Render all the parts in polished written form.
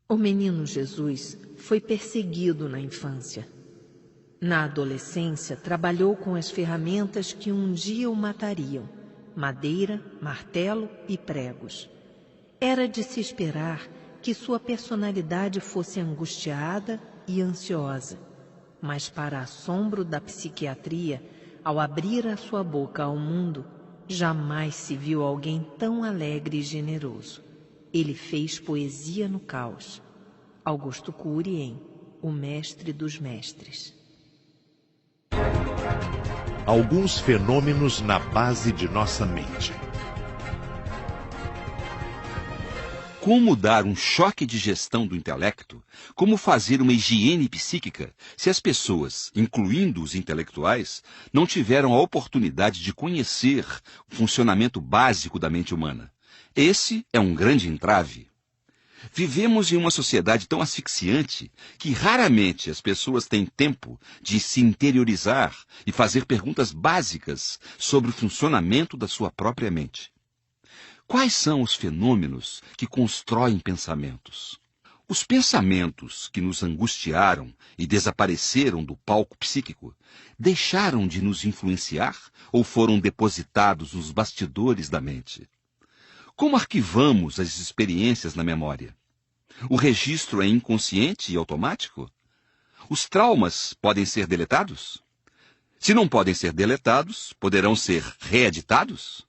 O menino Jesus foi perseguido na infância. Na adolescência, trabalhou com as ferramentas que um dia o matariam: madeira, martelo e pregos. Era de se esperar que sua personalidade fosse angustiada e ansiosa, mas, para assombro da psiquiatria, ao abrir a sua boca ao mundo, jamais se viu alguém tão alegre e generoso. Ele fez poesia no caos. Augusto Cury em O Mestre dos Mestres. Alguns fenômenos na base de nossa mente. Como dar um choque de gestão do intelecto? Como fazer uma higiene psíquica se as pessoas, incluindo os intelectuais, não tiveram a oportunidade de conhecer o funcionamento básico da mente humana? Esse é um grande entrave. Vivemos em uma sociedade tão asfixiante que raramente as pessoas têm tempo de se interiorizar e fazer perguntas básicas sobre o funcionamento da sua própria mente. Quais são os fenômenos que constroem pensamentos? Os pensamentos que nos angustiaram e desapareceram do palco psíquico deixaram de nos influenciar ou foram depositados nos bastidores da mente? Como arquivamos as experiências na memória? O registro é inconsciente e automático? Os traumas podem ser deletados? Se não podem ser deletados, poderão ser reeditados?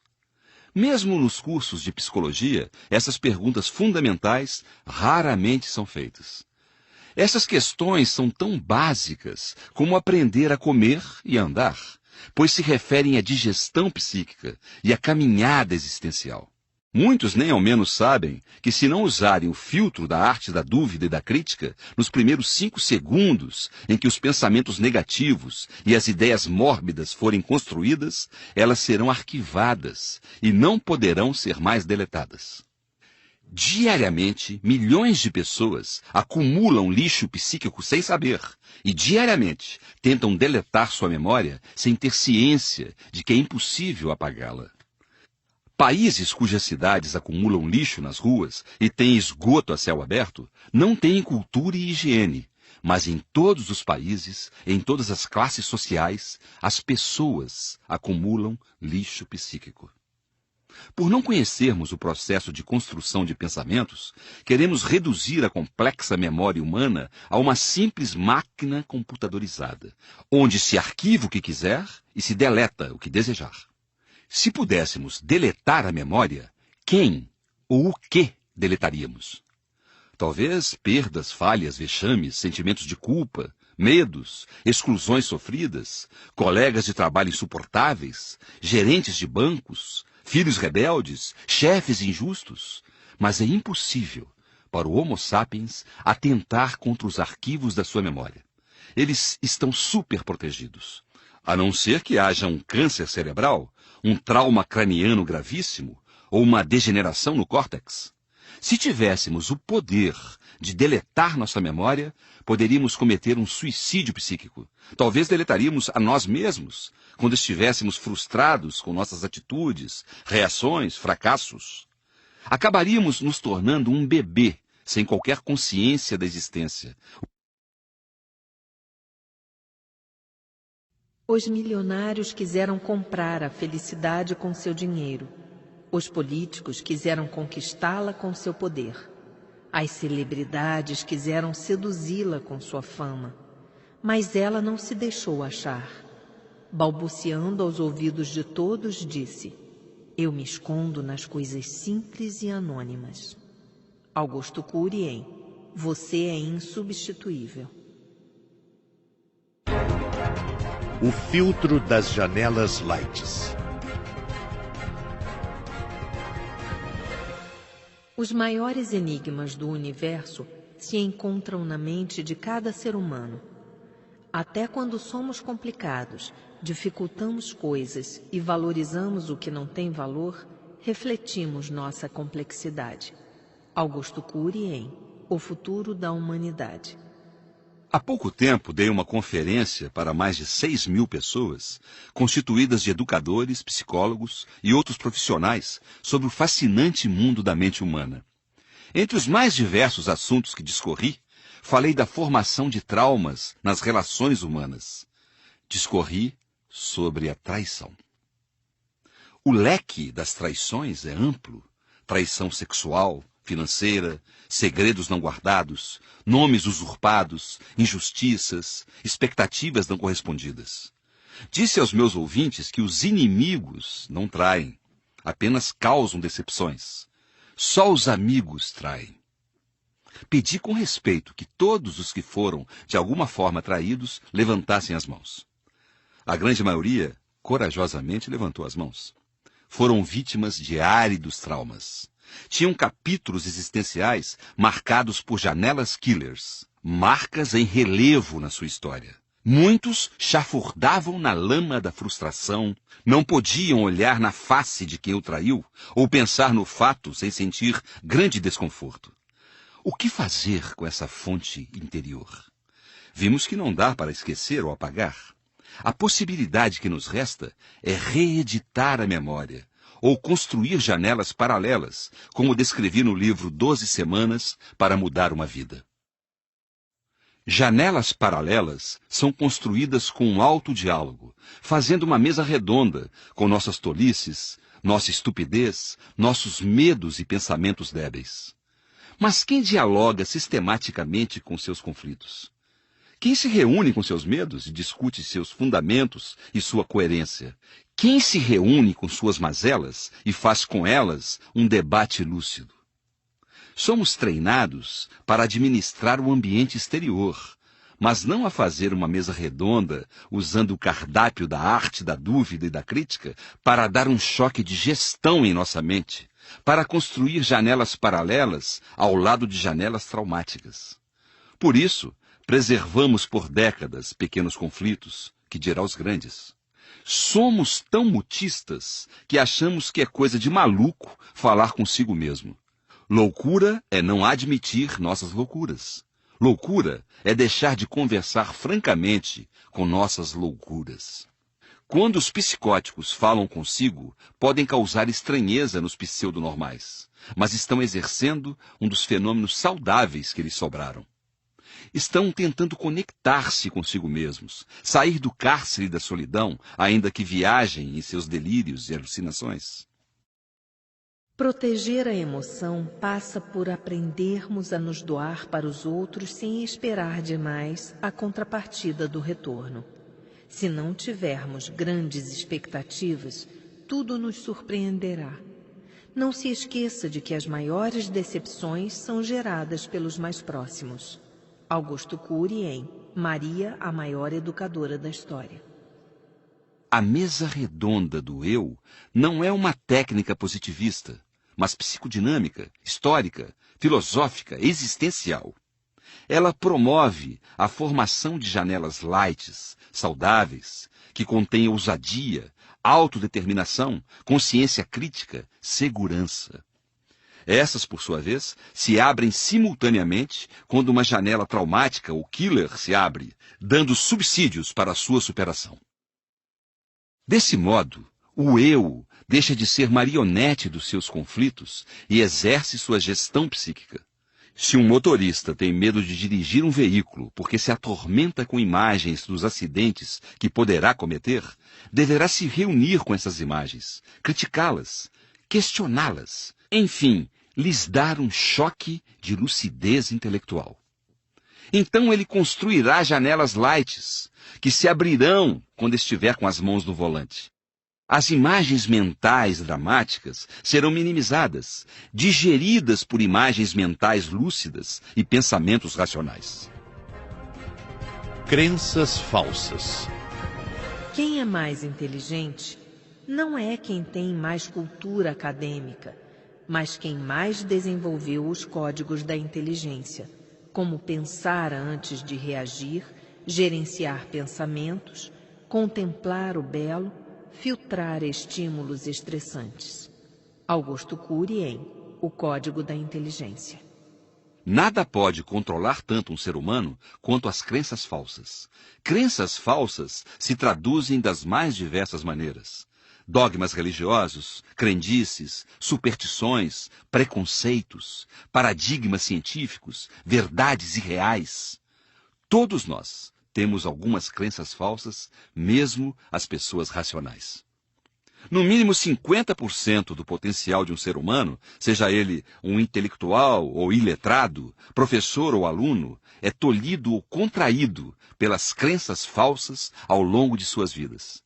Mesmo nos cursos de psicologia, essas perguntas fundamentais raramente são feitas. Essas questões são tão básicas como aprender a comer e andar, pois se referem à digestão psíquica e à caminhada existencial. Muitos nem ao menos sabem que, se não usarem o filtro da arte da dúvida e da crítica, nos primeiros 5 segundos em que os pensamentos negativos e as ideias mórbidas forem construídas, elas serão arquivadas e não poderão ser mais deletadas. Diariamente, milhões de pessoas acumulam lixo psíquico sem saber e diariamente tentam deletar sua memória sem ter ciência de que é impossível apagá-la. Países cujas cidades acumulam lixo nas ruas e têm esgoto a céu aberto não têm cultura e higiene, mas em todos os países, em todas as classes sociais, as pessoas acumulam lixo psíquico. Por não conhecermos o processo de construção de pensamentos, queremos reduzir a complexa memória humana a uma simples máquina computadorizada, onde se arquiva o que quiser e se deleta o que desejar. Se pudéssemos deletar a memória, quem ou o que deletaríamos? Talvez perdas, falhas, vexames, sentimentos de culpa, medos, exclusões sofridas, colegas de trabalho insuportáveis, gerentes de bancos, filhos rebeldes, chefes injustos. Mas é impossível para o Homo sapiens atentar contra os arquivos da sua memória. Eles estão superprotegidos. A não ser que haja um câncer cerebral, um trauma craniano gravíssimo ou uma degeneração no córtex. Se tivéssemos o poder de deletar nossa memória, poderíamos cometer um suicídio psíquico. Talvez deletaríamos a nós mesmos, quando estivéssemos frustrados com nossas atitudes, reações, fracassos. Acabaríamos nos tornando um bebê, sem qualquer consciência da existência. Os milionários quiseram comprar a felicidade com seu dinheiro. Os políticos quiseram conquistá-la com seu poder. As celebridades quiseram seduzi-la com sua fama. Mas ela não se deixou achar. Balbuciando aos ouvidos de todos, disse: "Eu me escondo nas coisas simples e anônimas." Augusto Cury em Você é insubstituível. O filtro das janelas lights. Os maiores enigmas do universo se encontram na mente de cada ser humano. Até quando somos complicados, dificultamos coisas e valorizamos o que não tem valor, refletimos nossa complexidade. Augusto Cury em O Futuro da Humanidade. Há pouco tempo dei uma conferência para mais de 6.000 pessoas, constituídas de educadores, psicólogos e outros profissionais, sobre o fascinante mundo da mente humana. Entre os mais diversos assuntos que discorri, falei da formação de traumas nas relações humanas. Discorri sobre a traição. O leque das traições é amplo. Traição sexual, financeira, segredos não guardados, nomes usurpados, injustiças, expectativas não correspondidas. Disse aos meus ouvintes que os inimigos não traem, apenas causam decepções. Só os amigos traem. Pedi com respeito que todos os que foram, de alguma forma, traídos, levantassem as mãos. A grande maioria, corajosamente, levantou as mãos. Foram vítimas de áridos traumas. Tinham capítulos existenciais marcados por janelas killers, marcas em relevo na sua história. Muitos chafurdavam na lama da frustração, não podiam olhar na face de quem o traiu ou pensar no fato sem sentir grande desconforto. O que fazer com essa fonte interior? Vimos que não dá para esquecer ou apagar. A possibilidade que nos resta é reeditar a memória, ou construir janelas paralelas, como descrevi no livro 12 Semanas para Mudar uma Vida. Janelas paralelas são construídas com um autodiálogo, fazendo uma mesa redonda com nossas tolices, nossa estupidez, nossos medos e pensamentos débeis. Mas quem dialoga sistematicamente com seus conflitos? Quem se reúne com seus medos e discute seus fundamentos e sua coerência? Quem se reúne com suas mazelas e faz com elas um debate lúcido? Somos treinados para administrar o ambiente exterior, mas não a fazer uma mesa redonda usando o cardápio da arte da dúvida e da crítica para dar um choque de gestão em nossa mente, para construir janelas paralelas ao lado de janelas traumáticas. Por isso, preservamos por décadas pequenos conflitos, que dirá os grandes. Somos tão mutistas que achamos que é coisa de maluco falar consigo mesmo. Loucura é não admitir nossas loucuras. Loucura é deixar de conversar francamente com nossas loucuras. Quando os psicóticos falam consigo, podem causar estranheza nos pseudonormais, mas estão exercendo um dos fenômenos saudáveis que lhes sobraram. Estão tentando conectar-se consigo mesmos, sair do cárcere da solidão, ainda que viajem em seus delírios e alucinações. Proteger a emoção passa por aprendermos a nos doar para os outros sem esperar demais a contrapartida do retorno. Se não tivermos grandes expectativas, tudo nos surpreenderá. Não se esqueça de que as maiores decepções são geradas pelos mais próximos. Augusto Cury em Maria, a maior educadora da história. A mesa redonda do eu não é uma técnica positivista, mas psicodinâmica, histórica, filosófica, existencial. Ela promove a formação de janelas lights, saudáveis, que contêm ousadia, autodeterminação, consciência crítica, segurança. Essas, por sua vez, se abrem simultaneamente quando uma janela traumática ou killer se abre, dando subsídios para a sua superação. Desse modo, o eu deixa de ser marionete dos seus conflitos e exerce sua gestão psíquica. Se um motorista tem medo de dirigir um veículo porque se atormenta com imagens dos acidentes que poderá cometer, deverá se reunir com essas imagens, criticá-las, questioná-las, enfim, lhes dar um choque de lucidez intelectual. Então ele construirá janelas lights, que se abrirão quando estiver com as mãos no volante. As imagens mentais dramáticas serão minimizadas, digeridas por imagens mentais lúcidas e pensamentos racionais. Crenças falsas. Quem é mais inteligente não é quem tem mais cultura acadêmica, mas quem mais desenvolveu os códigos da inteligência, como pensar antes de reagir, gerenciar pensamentos, contemplar o belo, filtrar estímulos estressantes. Augusto Cury em O Código da Inteligência. Nada pode controlar tanto um ser humano quanto as crenças falsas. Crenças falsas se traduzem das mais diversas maneiras. Dogmas religiosos, crendices, superstições, preconceitos, paradigmas científicos, verdades irreais. Todos nós temos algumas crenças falsas, mesmo as pessoas racionais. No mínimo 50% do potencial de um ser humano, seja ele um intelectual ou iletrado, professor ou aluno, é tolhido ou contraído pelas crenças falsas ao longo de suas vidas.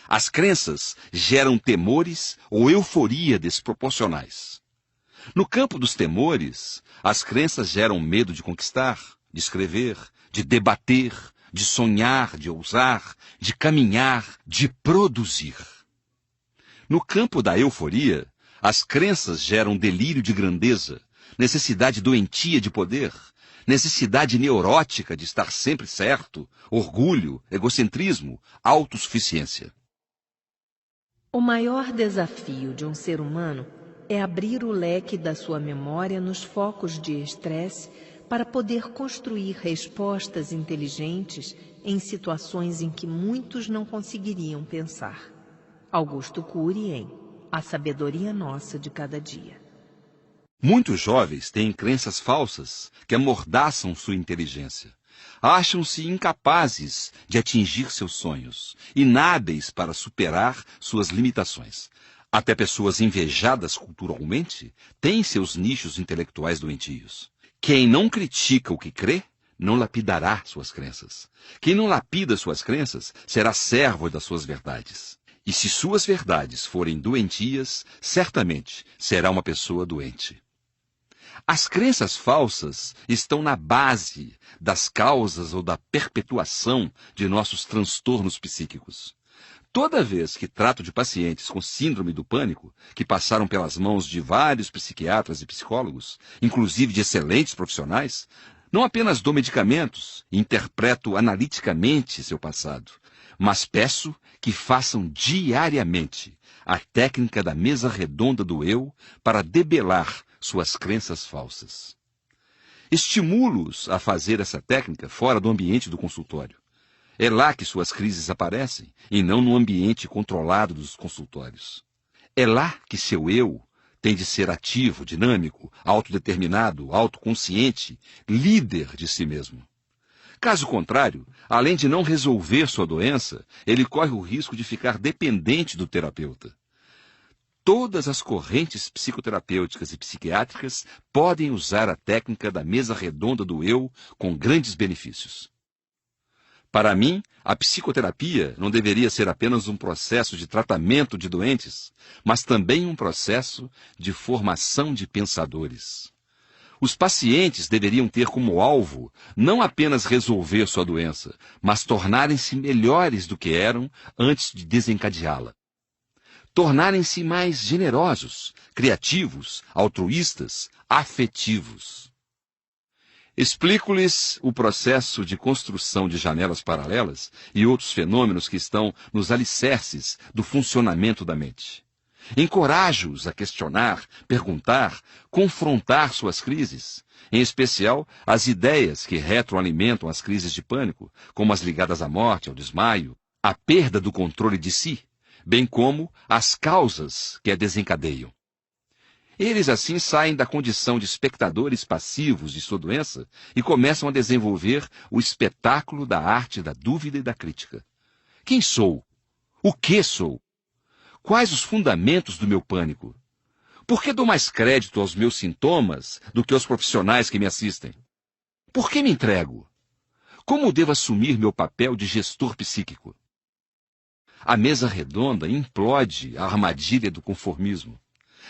As crenças geram temores ou euforia desproporcionais. No campo dos temores, as crenças geram medo de conquistar, de escrever, de debater, de sonhar, de ousar, de caminhar, de produzir. No campo da euforia, as crenças geram delírio de grandeza, necessidade doentia de poder, necessidade neurótica de estar sempre certo, orgulho, egocentrismo, autossuficiência. O maior desafio de um ser humano é abrir o leque da sua memória nos focos de estresse para poder construir respostas inteligentes em situações em que muitos não conseguiriam pensar. Augusto Cury em A Sabedoria Nossa de Cada Dia. Muitos jovens têm crenças falsas que amordaçam sua inteligência. Acham-se incapazes de atingir seus sonhos, inábeis para superar suas limitações. Até pessoas invejadas culturalmente têm seus nichos intelectuais doentios. Quem não critica o que crê, não lapidará suas crenças. Quem não lapida suas crenças será servo das suas verdades. E se suas verdades forem doentias, certamente será uma pessoa doente. As crenças falsas estão na base das causas ou da perpetuação de nossos transtornos psíquicos. Toda vez que trato de pacientes com síndrome do pânico, que passaram pelas mãos de vários psiquiatras e psicólogos, inclusive de excelentes profissionais, não apenas dou medicamentos e interpreto analiticamente seu passado, mas peço que façam diariamente a técnica da mesa redonda do eu para debelar suas crenças falsas. Estimulo-os a fazer essa técnica fora do ambiente do consultório. É lá que suas crises aparecem, e não no ambiente controlado dos consultórios. É lá que seu eu tem de ser ativo, dinâmico, autodeterminado, autoconsciente, líder de si mesmo. Caso contrário, além de não resolver sua doença, ele corre o risco de ficar dependente do terapeuta. Todas as correntes psicoterapêuticas e psiquiátricas podem usar a técnica da mesa redonda do eu com grandes benefícios. Para mim, a psicoterapia não deveria ser apenas um processo de tratamento de doentes, mas também um processo de formação de pensadores. Os pacientes deveriam ter como alvo não apenas resolver sua doença, mas tornarem-se melhores do que eram antes de desencadeá-la. Tornarem-se mais generosos, criativos, altruístas, afetivos. Explico-lhes o processo de construção de janelas paralelas e outros fenômenos que estão nos alicerces do funcionamento da mente. Encorajo-os a questionar, perguntar, confrontar suas crises, em especial as ideias que retroalimentam as crises de pânico, como as ligadas à morte, ao desmaio, à perda do controle de si, bem como as causas que a desencadeiam. Eles assim saem da condição de espectadores passivos de sua doença e começam a desenvolver o espetáculo da arte da dúvida e da crítica. Quem sou? O que sou? Quais os fundamentos do meu pânico? Por que dou mais crédito aos meus sintomas do que aos profissionais que me assistem? Por que me entrego? Como devo assumir meu papel de gestor psíquico? A mesa redonda implode a armadilha do conformismo.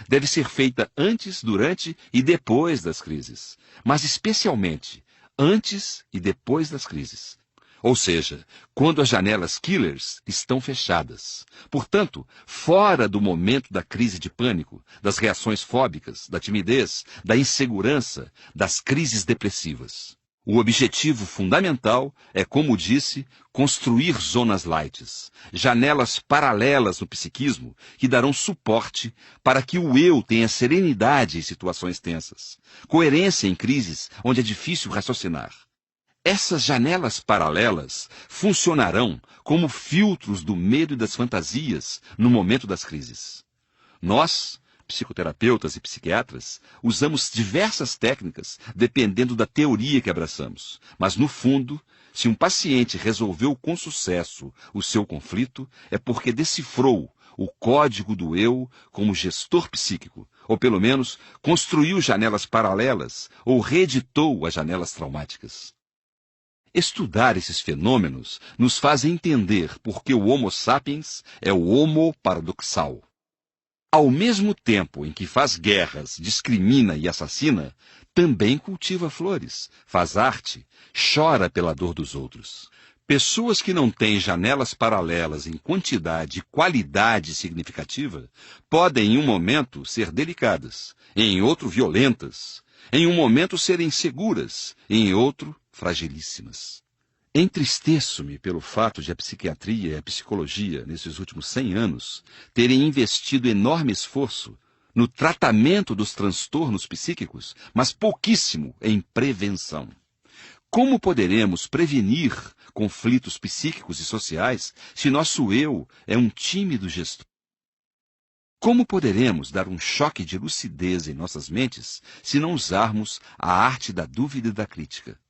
Deve ser feita antes, durante e depois das crises, mas especialmente antes e depois das crises. Ou seja, quando as janelas killers estão fechadas. Portanto, fora do momento da crise de pânico, das reações fóbicas, da timidez, da insegurança, das crises depressivas. O objetivo fundamental é, como disse, construir zonas lights, janelas paralelas no psiquismo que darão suporte para que o eu tenha serenidade em situações tensas, coerência em crises onde é difícil raciocinar. Essas janelas paralelas funcionarão como filtros do medo e das fantasias no momento das crises. Nós, psicoterapeutas e psiquiatras, usamos diversas técnicas dependendo da teoria que abraçamos. Mas, no fundo, se um paciente resolveu com sucesso o seu conflito, é porque decifrou o código do eu como gestor psíquico, ou pelo menos construiu janelas paralelas ou reeditou as janelas traumáticas. Estudar esses fenômenos nos faz entender por que o Homo sapiens é o Homo paradoxal. Ao mesmo tempo em que faz guerras, discrimina e assassina, também cultiva flores, faz arte, chora pela dor dos outros. Pessoas que não têm janelas paralelas em quantidade e qualidade significativa podem, em um momento, ser delicadas, em outro, violentas, em um momento, serem seguras, em outro, fragilíssimas. Entristeço-me pelo fato de a psiquiatria e a psicologia, nesses últimos 100 anos, terem investido enorme esforço no tratamento dos transtornos psíquicos, mas pouquíssimo em prevenção. Como poderemos prevenir conflitos psíquicos e sociais se nosso eu é um tímido gestor? Como poderemos dar um choque de lucidez em nossas mentes se não usarmos a arte da dúvida e da crítica?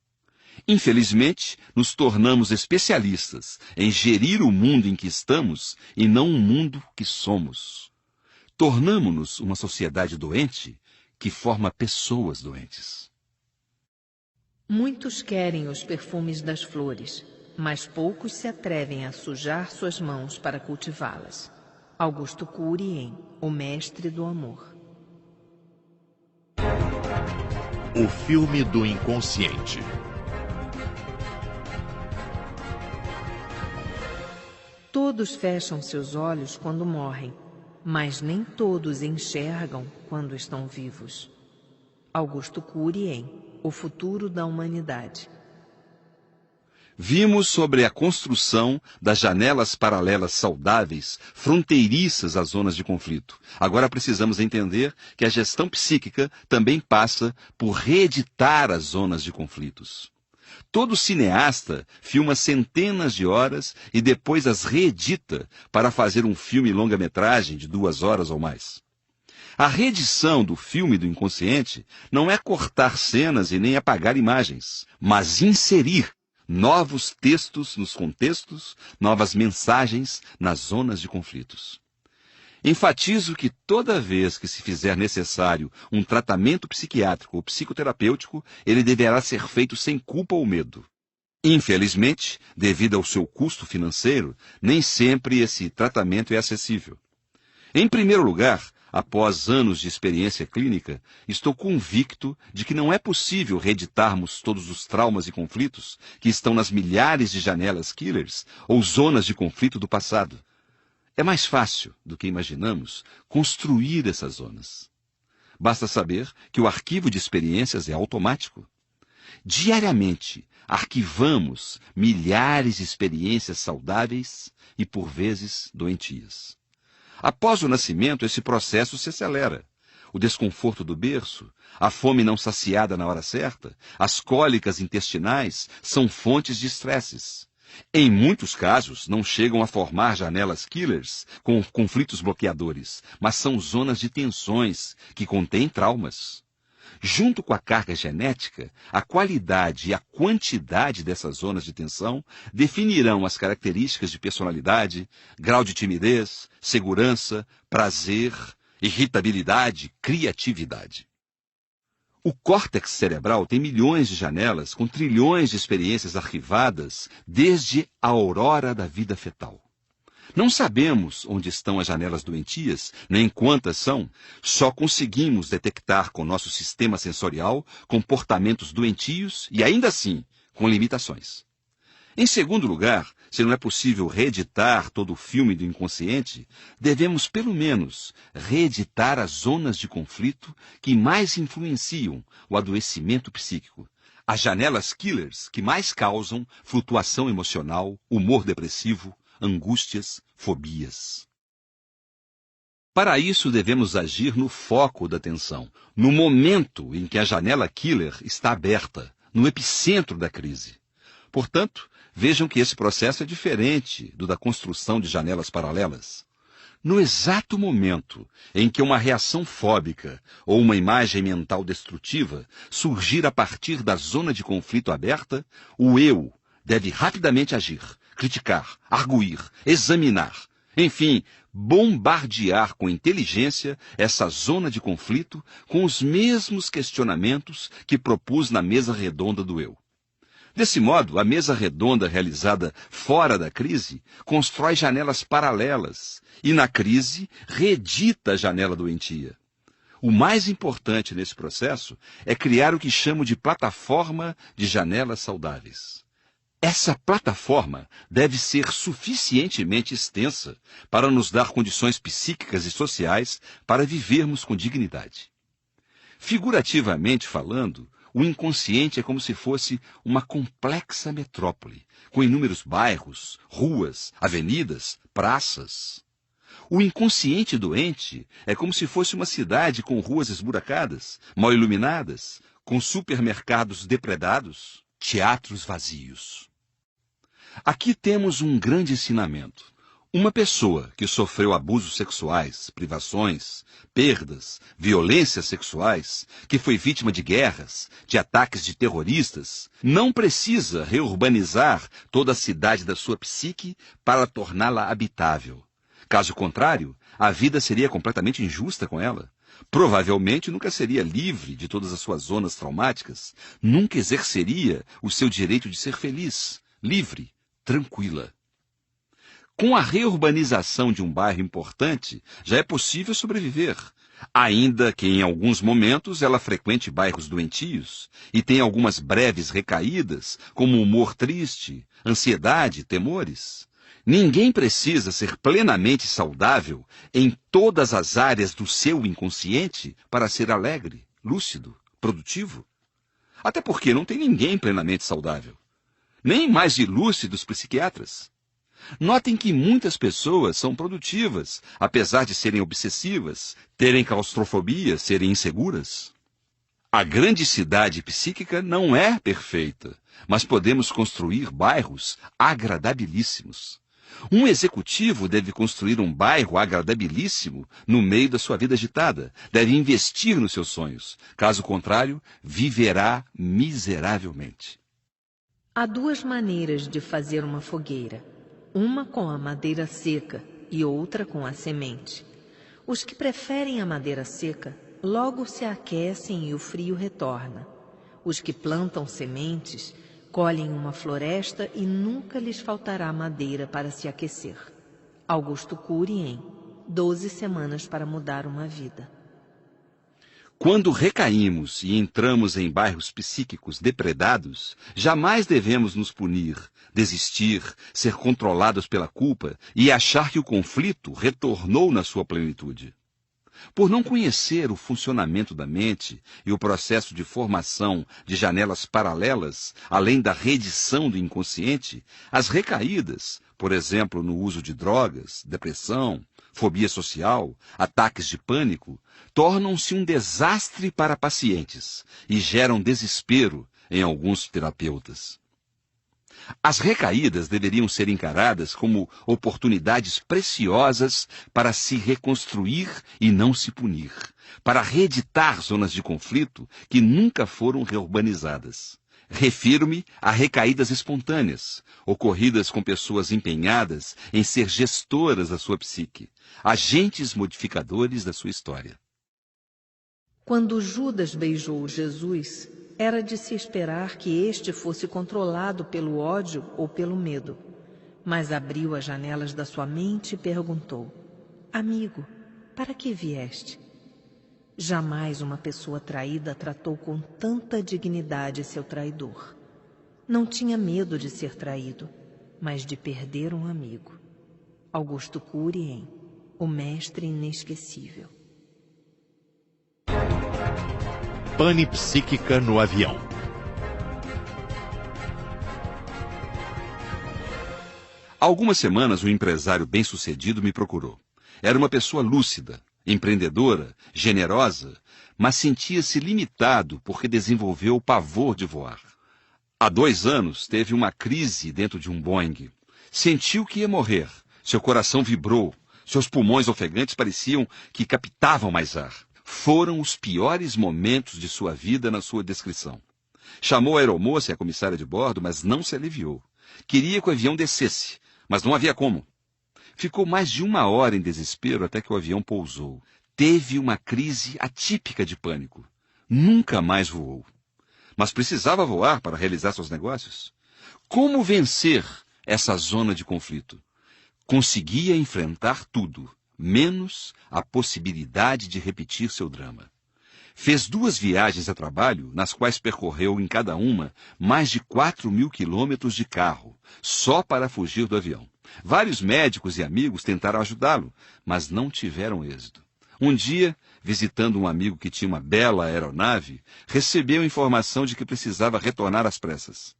Infelizmente, nos tornamos especialistas em gerir o mundo em que estamos e não o mundo que somos. Tornamo-nos uma sociedade doente que forma pessoas doentes. Muitos querem os perfumes das flores, mas poucos se atrevem a sujar suas mãos para cultivá-las. Augusto Cury em O Mestre do Amor. O filme do inconsciente. Todos fecham seus olhos quando morrem, mas nem todos enxergam quando estão vivos. Augusto Cury em O Futuro da Humanidade. Vimos sobre a construção das janelas paralelas saudáveis, fronteiriças às zonas de conflito. Agora precisamos entender que a gestão psíquica também passa por reeditar as zonas de conflitos. Todo cineasta filma centenas de horas e depois as reedita para fazer um filme longa-metragem de 2 horas ou mais. A reedição do filme do inconsciente não é cortar cenas e nem apagar imagens, mas inserir novos textos nos contextos, novas mensagens nas zonas de conflitos. Enfatizo que toda vez que se fizer necessário um tratamento psiquiátrico ou psicoterapêutico, ele deverá ser feito sem culpa ou medo. Infelizmente, devido ao seu custo financeiro, nem sempre esse tratamento é acessível. Em primeiro lugar, após anos de experiência clínica, estou convicto de que não é possível reeditarmos todos os traumas e conflitos que estão nas milhares de janelas killers ou zonas de conflito do passado. É mais fácil do que imaginamos construir essas zonas. Basta saber que o arquivo de experiências é automático. Diariamente, arquivamos milhares de experiências saudáveis e, por vezes, doentias. Após o nascimento, esse processo se acelera. O desconforto do berço, a fome não saciada na hora certa, as cólicas intestinais são fontes de estresses. Em muitos casos, não chegam a formar janelas killers com conflitos bloqueadores, mas são zonas de tensões que contêm traumas. Junto com a carga genética, a qualidade e a quantidade dessas zonas de tensão definirão as características de personalidade, grau de timidez, segurança, prazer, irritabilidade, criatividade. O córtex cerebral tem milhões de janelas com trilhões de experiências arquivadas desde a aurora da vida fetal. Não sabemos onde estão as janelas doentias, nem quantas são, só conseguimos detectar com nosso sistema sensorial comportamentos doentios e, ainda assim, com limitações. Em segundo lugar, se não é possível reeditar todo o filme do inconsciente, devemos, pelo menos, reeditar as zonas de conflito que mais influenciam o adoecimento psíquico, as janelas killers que mais causam flutuação emocional, humor depressivo, angústias, fobias. Para isso, devemos agir no foco da atenção, no momento em que a janela killer está aberta, no epicentro da crise. Portanto, vejam que esse processo é diferente do da construção de janelas paralelas. No exato momento em que uma reação fóbica ou uma imagem mental destrutiva surgir a partir da zona de conflito aberta, o eu deve rapidamente agir, criticar, arguir, examinar, enfim, bombardear com inteligência essa zona de conflito com os mesmos questionamentos que propus na mesa redonda do eu. Desse modo, a mesa redonda realizada fora da crise constrói janelas paralelas e, na crise, reedita a janela doentia. O mais importante nesse processo é criar o que chamo de plataforma de janelas saudáveis. Essa plataforma deve ser suficientemente extensa para nos dar condições psíquicas e sociais para vivermos com dignidade. Figurativamente falando, o inconsciente é como se fosse uma complexa metrópole, com inúmeros bairros, ruas, avenidas, praças. O inconsciente doente é como se fosse uma cidade com ruas esburacadas, mal iluminadas, com supermercados depredados, teatros vazios. Aqui temos um grande ensinamento. Uma pessoa que sofreu abusos sexuais, privações, perdas, violências sexuais, que foi vítima de guerras, de ataques de terroristas, não precisa reurbanizar toda a cidade da sua psique para torná-la habitável. Caso contrário, a vida seria completamente injusta com ela. Provavelmente nunca seria livre de todas as suas zonas traumáticas, nunca exerceria o seu direito de ser feliz, livre, tranquila. Com a reurbanização de um bairro importante, já é possível sobreviver, ainda que em alguns momentos ela frequente bairros doentios e tenha algumas breves recaídas, como humor triste, ansiedade, temores. Ninguém precisa ser plenamente saudável em todas as áreas do seu inconsciente para ser alegre, lúcido, produtivo. Até porque não tem ninguém plenamente saudável. Nem mais de lúcidos psiquiatras. Notem que muitas pessoas são produtivas, apesar de serem obsessivas, terem claustrofobia, serem inseguras. A grande cidade psíquica não é perfeita, mas podemos construir bairros agradabilíssimos. Um executivo deve construir um bairro agradabilíssimo no meio da sua vida agitada, deve investir nos seus sonhos. Caso contrário, viverá miseravelmente. Há duas maneiras de fazer uma fogueira. Uma com a madeira seca e outra com a semente. Os que preferem a madeira seca logo se aquecem e o frio retorna. Os que plantam sementes colhem uma floresta e nunca lhes faltará madeira para se aquecer. Augusto Cury em 12 Semanas para Mudar uma Vida. Quando recaímos e entramos em bairros psíquicos depredados, jamais devemos nos punir, desistir, ser controlados pela culpa e achar que o conflito retornou na sua plenitude. Por não conhecer o funcionamento da mente e o processo de formação de janelas paralelas, além da reedição do inconsciente, as recaídas, por exemplo, no uso de drogas, depressão, fobia social, ataques de pânico, tornam-se um desastre para pacientes e geram desespero em alguns terapeutas. As recaídas deveriam ser encaradas como oportunidades preciosas para se reconstruir e não se punir, para reeditar zonas de conflito que nunca foram reurbanizadas. Refiro-me a recaídas espontâneas, ocorridas com pessoas empenhadas em ser gestoras da sua psique, agentes modificadores da sua história. Quando Judas beijou Jesus, era de se esperar que este fosse controlado pelo ódio ou pelo medo. Mas abriu as janelas da sua mente e perguntou: Amigo, para que vieste? Jamais uma pessoa traída tratou com tanta dignidade seu traidor. Não tinha medo de ser traído, mas de perder um amigo. Augusto Cury em O Mestre Inesquecível. Pane psíquica no avião. Há algumas semanas, um empresário bem-sucedido me procurou. Era uma pessoa lúcida, empreendedora, generosa, mas sentia-se limitado porque desenvolveu o pavor de voar. Há 2 anos, teve uma crise dentro de um Boeing. Sentiu que ia morrer. Seu coração vibrou. Seus pulmões ofegantes pareciam que captavam mais ar. Foram os piores momentos de sua vida na sua descrição. Chamou a aeromoça e a comissária de bordo, mas não se aliviou. Queria que o avião descesse, mas não havia como. Ficou mais de 1 hora em desespero até que o avião pousou. Teve uma crise atípica de pânico. Nunca mais voou. Mas precisava voar para realizar seus negócios. Como vencer essa zona de conflito? Conseguia enfrentar tudo, menos a possibilidade de repetir seu drama. Fez 2 viagens a trabalho, nas quais percorreu em cada uma mais de 4.000 quilômetros de carro, só para fugir do avião. Vários médicos e amigos tentaram ajudá-lo, mas não tiveram êxito. Um dia, visitando um amigo que tinha uma bela aeronave, recebeu informação de que precisava retornar às pressas.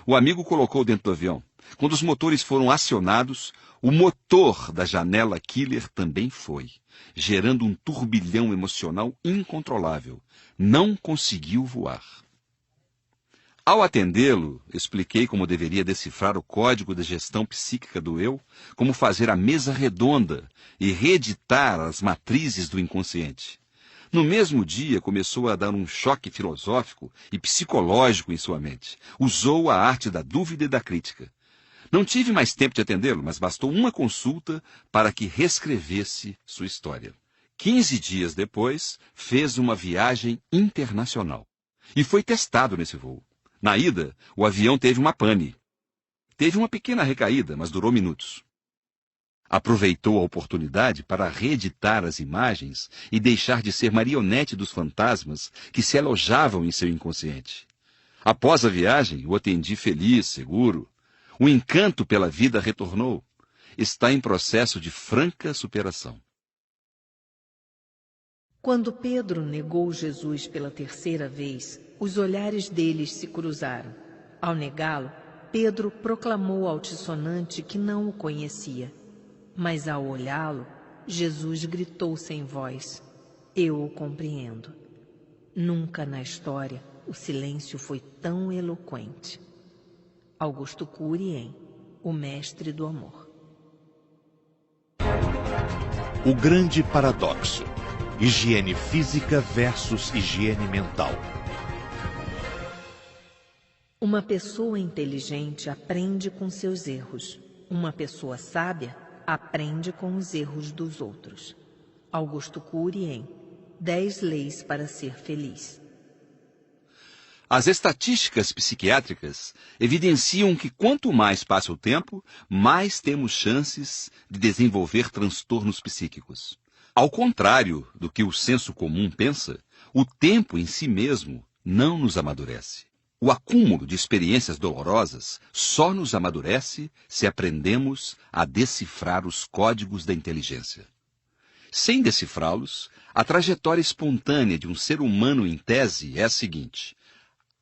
O amigo colocou dentro do avião. Quando os motores foram acionados, o motor da janela Killer também foi, gerando um turbilhão emocional incontrolável. Não conseguiu voar. Ao atendê-lo, expliquei como deveria decifrar o código da gestão psíquica do eu, como fazer a mesa redonda e reeditar as matrizes do inconsciente. No mesmo dia, começou a dar um choque filosófico e psicológico em sua mente. Usou a arte da dúvida e da crítica. Não tive mais tempo de atendê-lo, mas bastou uma consulta para que reescrevesse sua história. 15 dias depois, fez uma viagem internacional. E foi testado nesse voo. Na ida, o avião teve uma pane. Teve uma pequena recaída, mas durou minutos. Aproveitou a oportunidade para reeditar as imagens e deixar de ser marionete dos fantasmas que se alojavam em seu inconsciente. Após a viagem, o atendi feliz, seguro. O encanto pela vida retornou. Está em processo de franca superação. Quando Pedro negou Jesus pela 3ª vez, os olhares deles se cruzaram. Ao negá-lo, Pedro proclamou altissonante que não o conhecia. Mas ao olhá-lo, Jesus gritou sem voz: "Eu o compreendo." Nunca na história o silêncio foi tão eloquente. Augusto Cury em O Mestre do Amor. O grande paradoxo. Higiene física versus higiene mental. Uma pessoa inteligente aprende com seus erros. Uma pessoa sábia aprende com os erros dos outros. Augusto Cury em 10 leis para ser feliz. As estatísticas psiquiátricas evidenciam que quanto mais passa o tempo, mais temos chances de desenvolver transtornos psíquicos. Ao contrário do que o senso comum pensa, o tempo em si mesmo não nos amadurece. O acúmulo de experiências dolorosas só nos amadurece se aprendemos a decifrar os códigos da inteligência. Sem decifrá-los, a trajetória espontânea de um ser humano em tese é a seguinte: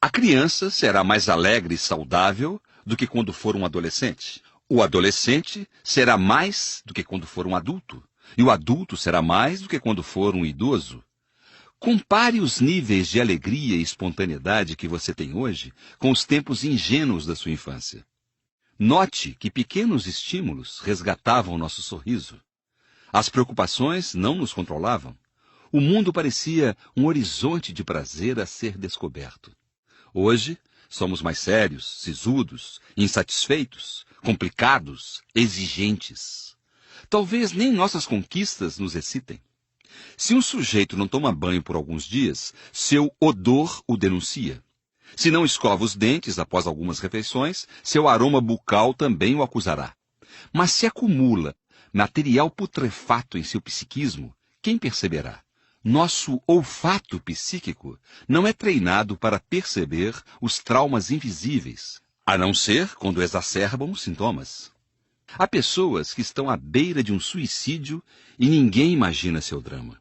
a criança será mais alegre e saudável do que quando for um adolescente. O adolescente será mais do que quando for um adulto. E o adulto será mais do que quando for um idoso. Compare os níveis de alegria e espontaneidade que você tem hoje com os tempos ingênuos da sua infância. Note que pequenos estímulos resgatavam nosso sorriso. As preocupações não nos controlavam. O mundo parecia um horizonte de prazer a ser descoberto. Hoje, somos mais sérios, sisudos, insatisfeitos, complicados, exigentes. Talvez nem nossas conquistas nos excitem. Se um sujeito não toma banho por alguns dias, seu odor o denuncia. Se não escova os dentes após algumas refeições, seu aroma bucal também o acusará. Mas se acumula material putrefato em seu psiquismo, quem perceberá? Nosso olfato psíquico não é treinado para perceber os traumas invisíveis, a não ser quando exacerbam os sintomas. Há pessoas que estão à beira de um suicídio e ninguém imagina seu drama.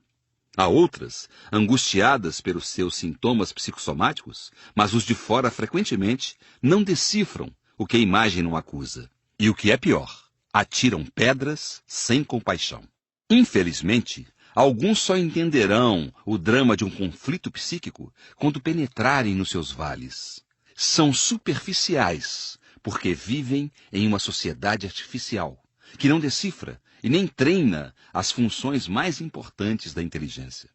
Há outras, angustiadas pelos seus sintomas psicossomáticos, mas os de fora frequentemente não decifram o que a imagem não acusa. E o que é pior, atiram pedras sem compaixão. Infelizmente, alguns só entenderão o drama de um conflito psíquico quando penetrarem nos seus vales. são superficiais, porque vivem em uma sociedade artificial, que não decifra e nem treina as funções mais importantes da inteligência.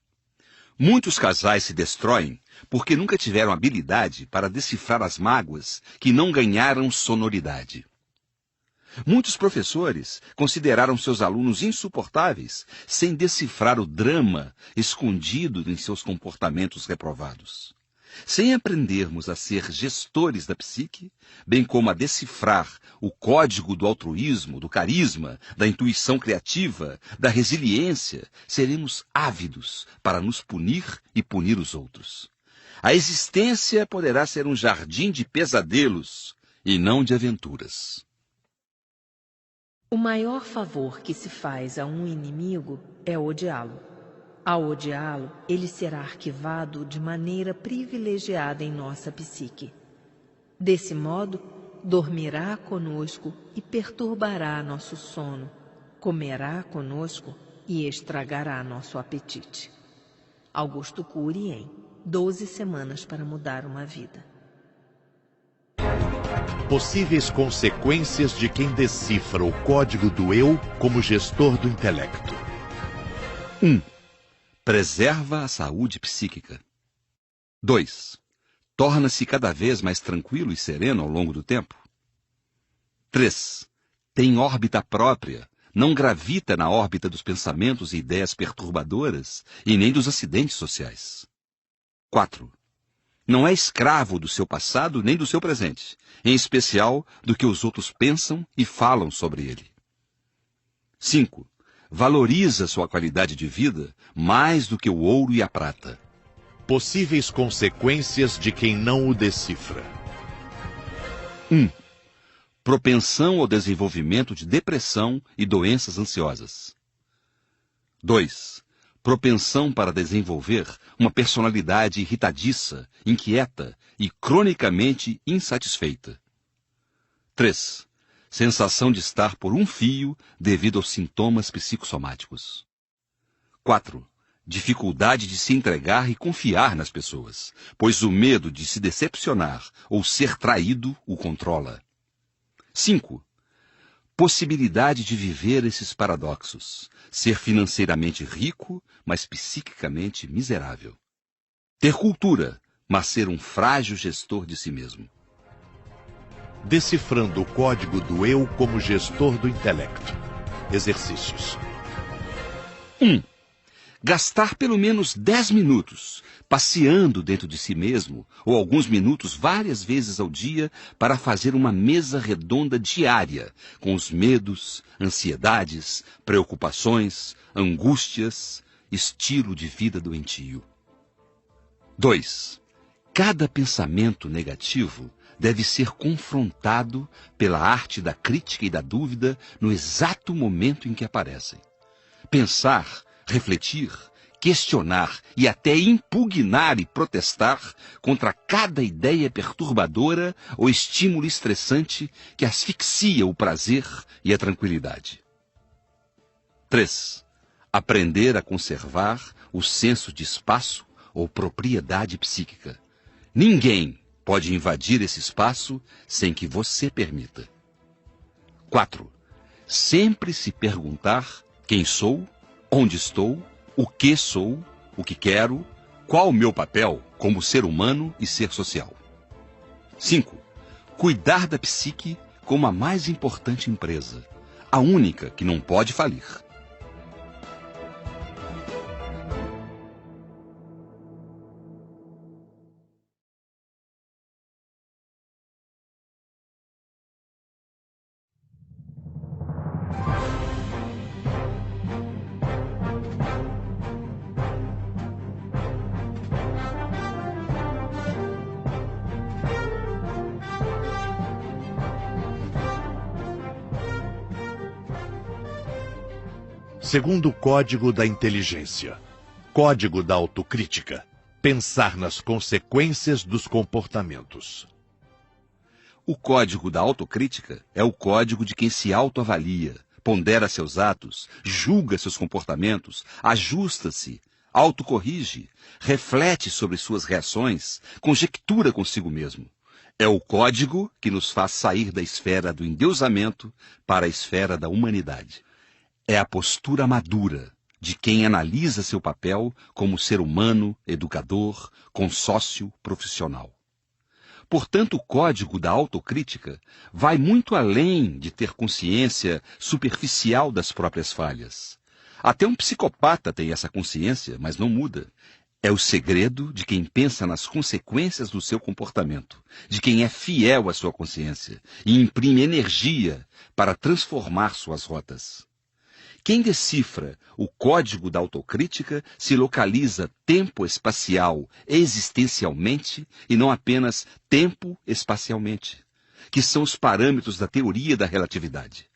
Muitos casais se destroem porque nunca tiveram habilidade para decifrar as mágoas que não ganharam sonoridade. Muitos professores consideraram seus alunos insuportáveis sem decifrar o drama escondido em seus comportamentos reprovados. Sem aprendermos a ser gestores da psique, bem como a decifrar o código do altruísmo, do carisma, da intuição criativa, da resiliência, seremos ávidos para nos punir e punir os outros. A existência poderá ser um jardim de pesadelos e não de aventuras. O maior favor que se faz a um inimigo é odiá-lo. Ao odiá-lo, ele será arquivado de maneira privilegiada em nossa psique. Desse modo, dormirá conosco e perturbará nosso sono, comerá conosco e estragará nosso apetite. Augusto Cury em 12 Semanas para Mudar uma Vida. Possíveis consequências de quem decifra o código do eu como gestor do intelecto. 1. Preserva a saúde psíquica. 2. Torna-se cada vez mais tranquilo e sereno ao longo do tempo. 3. Tem órbita própria, não gravita na órbita dos pensamentos e ideias perturbadoras e nem dos acidentes sociais. 4. Não é escravo do seu passado nem do seu presente, em especial do que os outros pensam e falam sobre ele. 5. Valoriza sua qualidade de vida mais do que o ouro e a prata. Possíveis consequências de quem não o decifra. 1. Propensão ao desenvolvimento de depressão e doenças ansiosas. 2. Propensão para desenvolver uma personalidade irritadiça, inquieta e cronicamente insatisfeita. 3. Sensação de estar por um fio devido aos sintomas psicossomáticos. 4. Dificuldade de se entregar e confiar nas pessoas, pois o medo de se decepcionar ou ser traído o controla. 5. Possibilidade de viver esses paradoxos, ser financeiramente rico, mas psiquicamente miserável. Ter cultura, mas ser um frágil gestor de si mesmo. Decifrando o código do eu como gestor do intelecto. Exercícios. 1. Gastar pelo menos 10 minutos passeando dentro de si mesmo, ou alguns minutos várias vezes ao dia, para fazer uma mesa redonda diária, com os medos, ansiedades, preocupações, angústias, estilo de vida doentio. 2. Cada pensamento negativo deve ser confrontado pela arte da crítica e da dúvida no exato momento em que aparecem. Pensar, refletir, questionar e até impugnar e protestar contra cada ideia perturbadora ou estímulo estressante que asfixia o prazer e a tranquilidade. 3. Aprender a conservar o senso de espaço ou propriedade psíquica. Ninguém pode invadir esse espaço sem que você permita. 4. Sempre se perguntar quem sou, onde estou, o que sou, o que quero, qual o meu papel como ser humano e ser social. 5. Cuidar da psique como a mais importante empresa, a única que não pode falir. Segundo código da inteligência. Código da autocrítica. Pensar nas consequências dos comportamentos. O código da autocrítica é o código de quem se autoavalia, pondera seus atos, julga seus comportamentos, ajusta-se, autocorrige, reflete sobre suas reações, conjectura consigo mesmo. É o código que nos faz sair da esfera do endeusamento para a esfera da humanidade. É a postura madura de quem analisa seu papel como ser humano, educador, consócio profissional. Portanto, o código da autocrítica vai muito além de ter consciência superficial das próprias falhas. Até um psicopata tem essa consciência, mas não muda. É o segredo de quem pensa nas consequências do seu comportamento, de quem é fiel à sua consciência e imprime energia para transformar suas rotas. Quem decifra o código da autocrítica se localiza tempo-espacial existencialmente e não apenas tempo-espacialmente, que são os parâmetros da teoria da relatividade.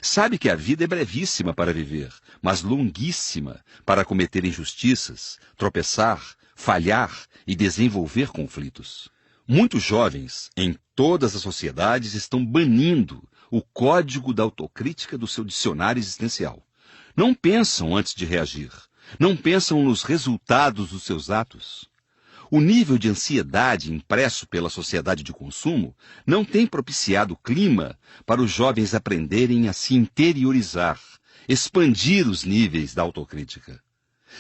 Sabe que a vida é brevíssima para viver, mas longuíssima para cometer injustiças, tropeçar, falhar e desenvolver conflitos. Muitos jovens, em todas as sociedades, estão banindo o código da autocrítica do seu dicionário existencial. Não pensam antes de reagir. Não pensam nos resultados dos seus atos. O nível de ansiedade impresso pela sociedade de consumo não tem propiciado o clima para os jovens aprenderem a se interiorizar, expandir os níveis da autocrítica.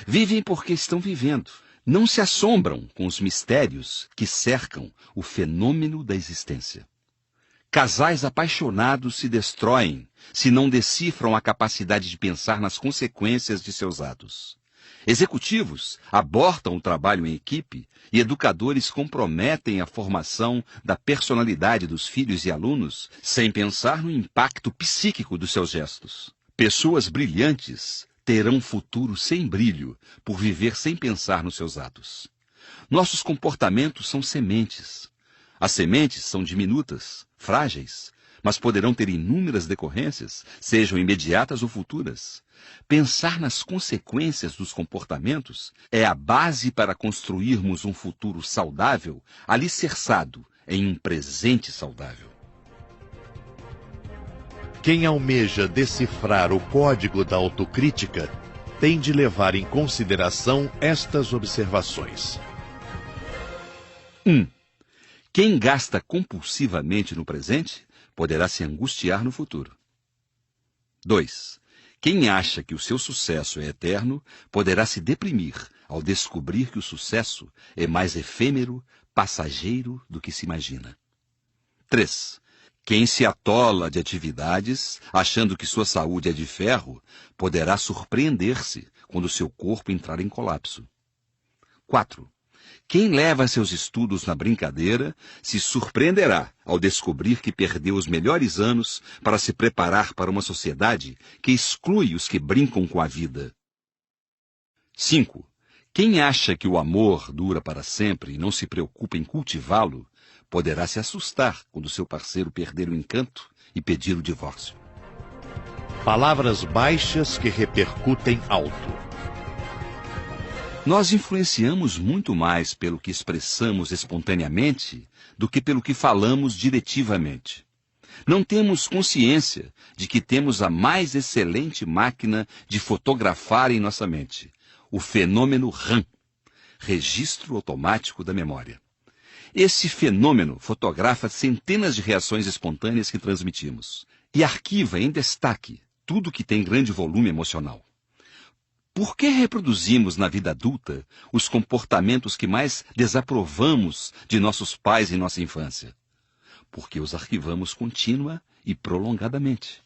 Vivem porque estão vivendo. Não se assombram com os mistérios que cercam o fenômeno da existência. Casais apaixonados se destroem se não decifram a capacidade de pensar nas consequências de seus atos. Executivos abortam o trabalho em equipe e educadores comprometem a formação da personalidade dos filhos e alunos sem pensar no impacto psíquico dos seus gestos. Pessoas brilhantes terão um futuro sem brilho por viver sem pensar nos seus atos. Nossos comportamentos são sementes. As sementes são diminutas, frágeis, mas poderão ter inúmeras decorrências, sejam imediatas ou futuras. Pensar nas consequências dos comportamentos é a base para construirmos um futuro saudável, alicerçado em um presente saudável. Quem almeja decifrar o código da autocrítica tem de levar em consideração estas observações. 1. Quem gasta compulsivamente no presente poderá se angustiar no futuro. 2. Quem acha que o seu sucesso é eterno poderá se deprimir ao descobrir que o sucesso é mais efêmero, passageiro do que se imagina. 3. Quem se atola de atividades, achando que sua saúde é de ferro, poderá surpreender-se quando seu corpo entrar em colapso. 4. Quem leva seus estudos na brincadeira se surpreenderá ao descobrir que perdeu os melhores anos para se preparar para uma sociedade que exclui os que brincam com a vida. 5. Quem acha que o amor dura para sempre e não se preocupa em cultivá-lo, poderá se assustar quando seu parceiro perder o encanto e pedir o divórcio. Palavras baixas que repercutem alto. Nós influenciamos muito mais pelo que expressamos espontaneamente do que pelo que falamos diretivamente. Não temos consciência de que temos a mais excelente máquina de fotografar em nossa mente, o fenômeno RAM, Registro Automático da Memória. Esse fenômeno fotografa centenas de reações espontâneas que transmitimos e arquiva em destaque tudo que tem grande volume emocional. Por que reproduzimos na vida adulta os comportamentos que mais desaprovamos de nossos pais em nossa infância? Porque os arquivamos contínua e prolongadamente.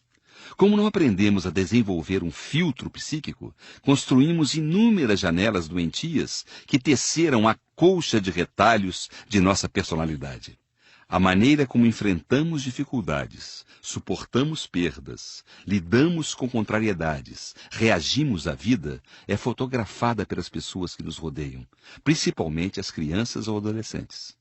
Como não aprendemos a desenvolver um filtro psíquico, construímos inúmeras janelas doentias que teceram a colcha de retalhos de nossa personalidade. A maneira como enfrentamos dificuldades, suportamos perdas, lidamos com contrariedades, reagimos à vida, é fotografada pelas pessoas que nos rodeiam, principalmente as crianças ou adolescentes.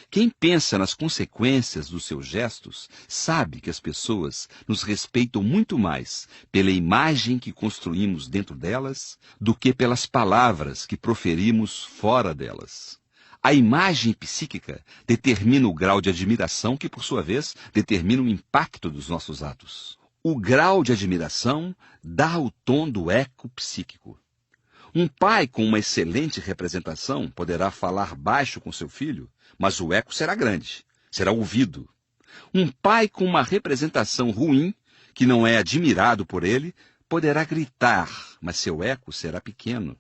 Quem pensa nas consequências dos seus gestos sabe que as pessoas nos respeitam muito mais pela imagem que construímos dentro delas do que pelas palavras que proferimos fora delas. A imagem psíquica determina o grau de admiração que, por sua vez, determina o impacto dos nossos atos. O grau de admiração dá o tom do eco psíquico. Um pai com uma excelente representação poderá falar baixo com seu filho, mas o eco será grande. será ouvido. Um pai com uma representação ruim, que não é admirado por ele, poderá gritar, mas seu eco será pequeno.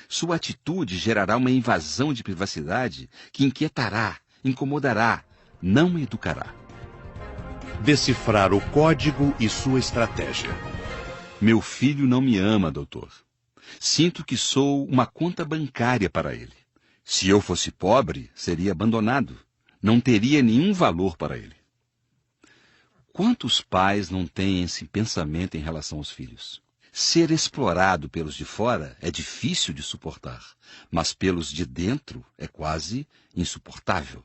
Sua atitude gerará uma invasão de privacidade que inquietará, incomodará, não educará. Decifrar o código e sua estratégia. Meu filho não me ama, doutor. Sinto que sou uma conta bancária para ele. Se eu fosse pobre, seria abandonado. Não teria nenhum valor para ele. Quantos pais não têm esse pensamento em relação aos filhos? Ser explorado pelos de fora é difícil de suportar, mas pelos de dentro é quase insuportável.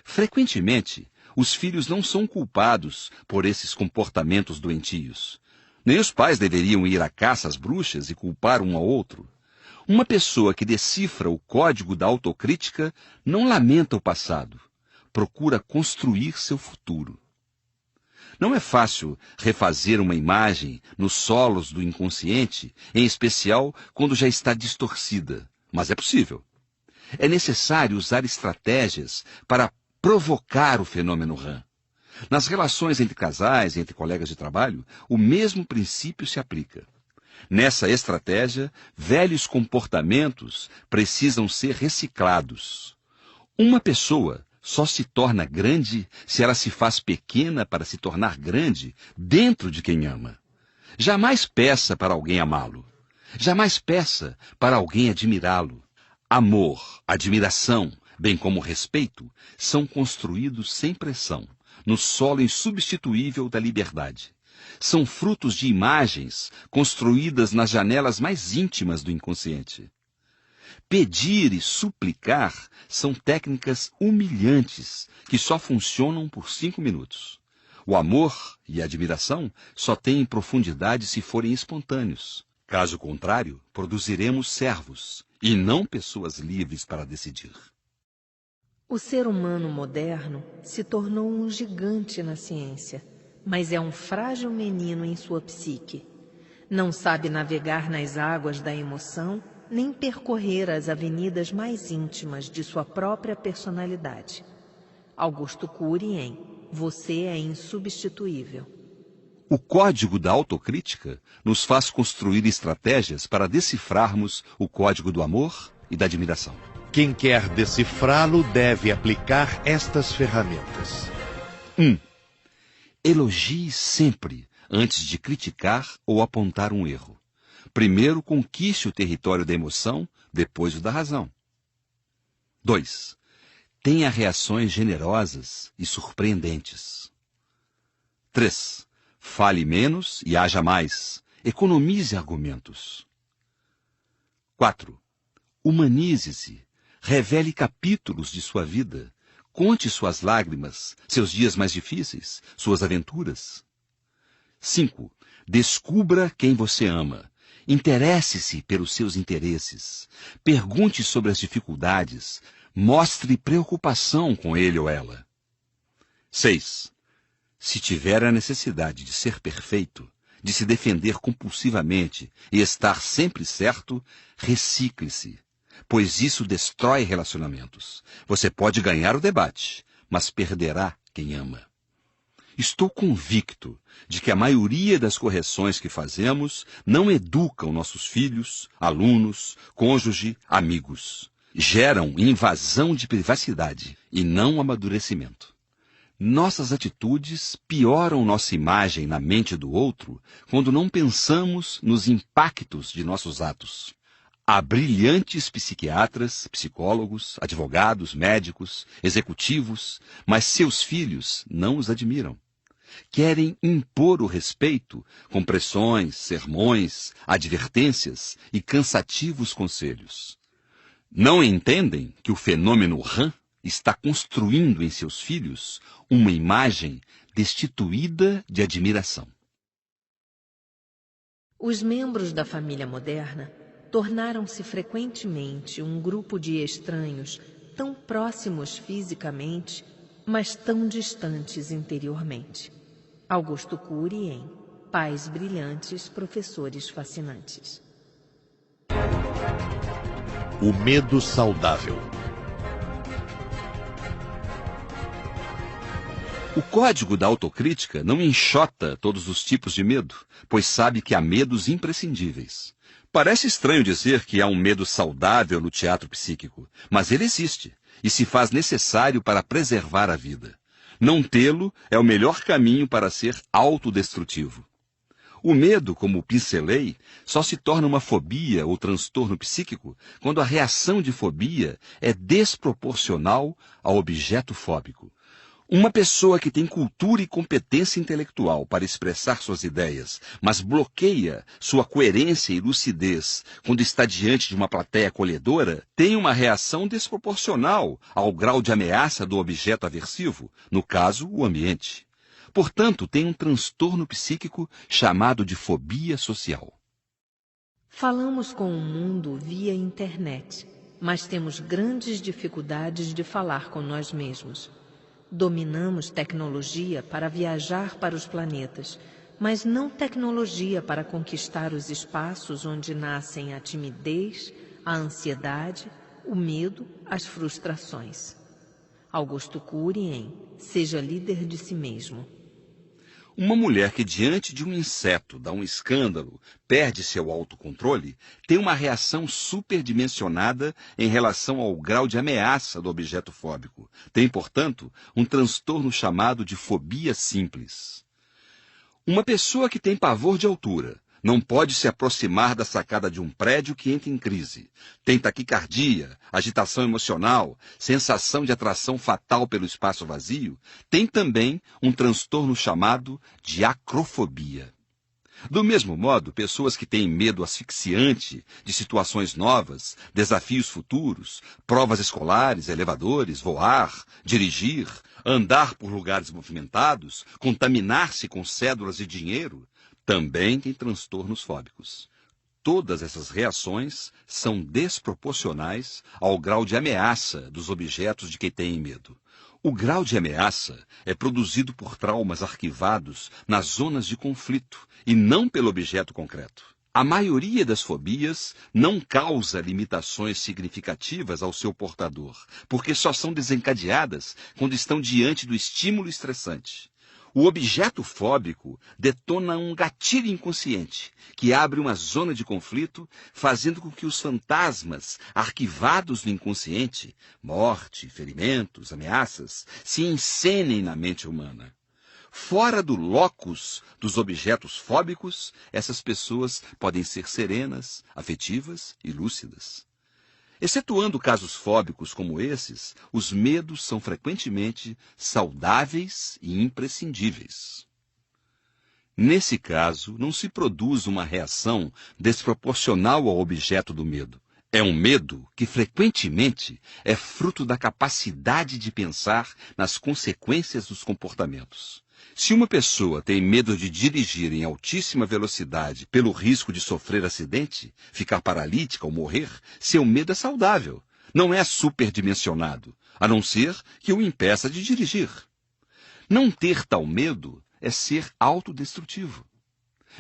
Frequentemente, os filhos não são culpados por esses comportamentos doentios. Nem os pais deveriam ir à caça às bruxas e culpar um ao outro. Uma pessoa que decifra o código da autocrítica não lamenta o passado, procura construir seu futuro. Não é fácil refazer uma imagem nos solos do inconsciente, em especial quando já está distorcida, mas é possível. É necessário usar estratégias para provocar o fenômeno RAM. Nas relações entre casais, entre colegas de trabalho, o mesmo princípio se aplica. Nessa estratégia, velhos comportamentos precisam ser reciclados. Uma pessoa só se torna grande se ela se faz pequena para se tornar grande dentro de quem ama. Jamais peça para alguém amá-lo. Jamais peça para alguém admirá-lo. Amor, admiração, bem como respeito, são construídos sem pressão, no solo insubstituível da liberdade. São frutos de imagens construídas nas janelas mais íntimas do inconsciente. Pedir e suplicar são técnicas humilhantes que só funcionam por 5 minutos. O amor e a admiração só têm profundidade se forem espontâneos. Caso contrário, produziremos servos e não pessoas livres para decidir. O ser humano moderno se tornou um gigante na ciência, mas é um frágil menino em sua psique. Não sabe navegar nas águas da emoção, nem percorrer as avenidas mais íntimas de sua própria personalidade. Augusto Cury em Você é Insubstituível. O código da autocrítica nos faz construir estratégias para decifrarmos o código do amor e da admiração. Quem quer decifrá-lo deve aplicar estas ferramentas. 1. Elogie sempre antes de criticar ou apontar um erro. Primeiro conquiste o território da emoção, depois o da razão. 2. Tenha reações generosas e surpreendentes. 3. Fale menos e haja mais. Economize argumentos. 4. Humanize-se. Revele capítulos de sua vida. Conte suas lágrimas, seus dias mais difíceis, suas aventuras. 5. Descubra quem você ama. Interesse-se pelos seus interesses. Pergunte sobre as dificuldades. Mostre preocupação com ele ou ela. 6. Se tiver a necessidade de ser perfeito, de se defender compulsivamente e estar sempre certo, recicle-se, pois isso destrói relacionamentos. Você pode ganhar o debate, mas perderá quem ama. Estou convicto de que a maioria das correções que fazemos não educam nossos filhos, alunos, cônjuge, amigos. Geram invasão de privacidade e não amadurecimento. Nossas atitudes pioram nossa imagem na mente do outro quando não pensamos nos impactos de nossos atos. Há brilhantes psiquiatras, psicólogos, advogados, médicos, executivos, mas seus filhos não os admiram. Querem impor o respeito com pressões, sermões, advertências e cansativos conselhos. Não entendem que o fenômeno RAM está construindo em seus filhos uma imagem destituída de admiração. Os membros da família moderna tornaram-se frequentemente um grupo de estranhos tão próximos fisicamente, mas tão distantes interiormente. Augusto Cury em Pais Brilhantes, Professores Fascinantes. O medo saudável. O código da autocrítica não enxota todos os tipos de medo, pois sabe que há medos imprescindíveis. Parece estranho dizer que há um medo saudável no teatro psíquico, mas ele existe e se faz necessário para preservar a vida. Não tê-lo é o melhor caminho para ser autodestrutivo. O medo, como pincelei, só se torna uma fobia ou transtorno psíquico quando a reação de fobia é desproporcional ao objeto fóbico. Uma pessoa que tem cultura e competência intelectual para expressar suas ideias, mas bloqueia sua coerência e lucidez quando está diante de uma plateia acolhedora, tem uma reação desproporcional ao grau de ameaça do objeto aversivo, no caso, o ambiente. Portanto, tem um transtorno psíquico chamado de fobia social. Falamos com o mundo via internet, mas temos grandes dificuldades de falar com nós mesmos. Dominamos tecnologia para viajar para os planetas, mas não tecnologia para conquistar os espaços onde nascem a timidez, a ansiedade, o medo, as frustrações. Augusto Cury em Seja Líder de Si Mesmo. Uma mulher que diante de um inseto dá um escândalo, perde seu autocontrole, tem uma reação superdimensionada em relação ao grau de ameaça do objeto fóbico. Tem, portanto, um transtorno chamado de fobia simples. Uma pessoa que tem pavor de altura não pode se aproximar da sacada de um prédio que entra em crise. Tem taquicardia, agitação emocional, sensação de atração fatal pelo espaço vazio. Tem também um transtorno chamado de acrofobia. Do mesmo modo, pessoas que têm medo asfixiante de situações novas, desafios futuros, provas escolares, elevadores, voar, dirigir, andar por lugares movimentados, contaminar-se com cédulas de dinheiro, também tem transtornos fóbicos. Todas essas reações são desproporcionais ao grau de ameaça dos objetos de quem tem medo. O grau de ameaça é produzido por traumas arquivados nas zonas de conflito e não pelo objeto concreto. A maioria das fobias não causa limitações significativas ao seu portador, porque só são desencadeadas quando estão diante do estímulo estressante. O objeto fóbico detona um gatilho inconsciente, que abre uma zona de conflito, fazendo com que os fantasmas arquivados no inconsciente, morte, ferimentos, ameaças, se encenem na mente humana. Fora do locus dos objetos fóbicos, essas pessoas podem ser serenas, afetivas e lúcidas. Excetuando casos fóbicos como esses, os medos são frequentemente saudáveis e imprescindíveis. Nesse caso, não se produz uma reação desproporcional ao objeto do medo. É um medo que frequentemente é fruto da capacidade de pensar nas consequências dos comportamentos. Se uma pessoa tem medo de dirigir em altíssima velocidade pelo risco de sofrer acidente, ficar paralítica ou morrer, seu medo é saudável, não é superdimensionado, a não ser que o impeça de dirigir. Não ter tal medo é ser autodestrutivo.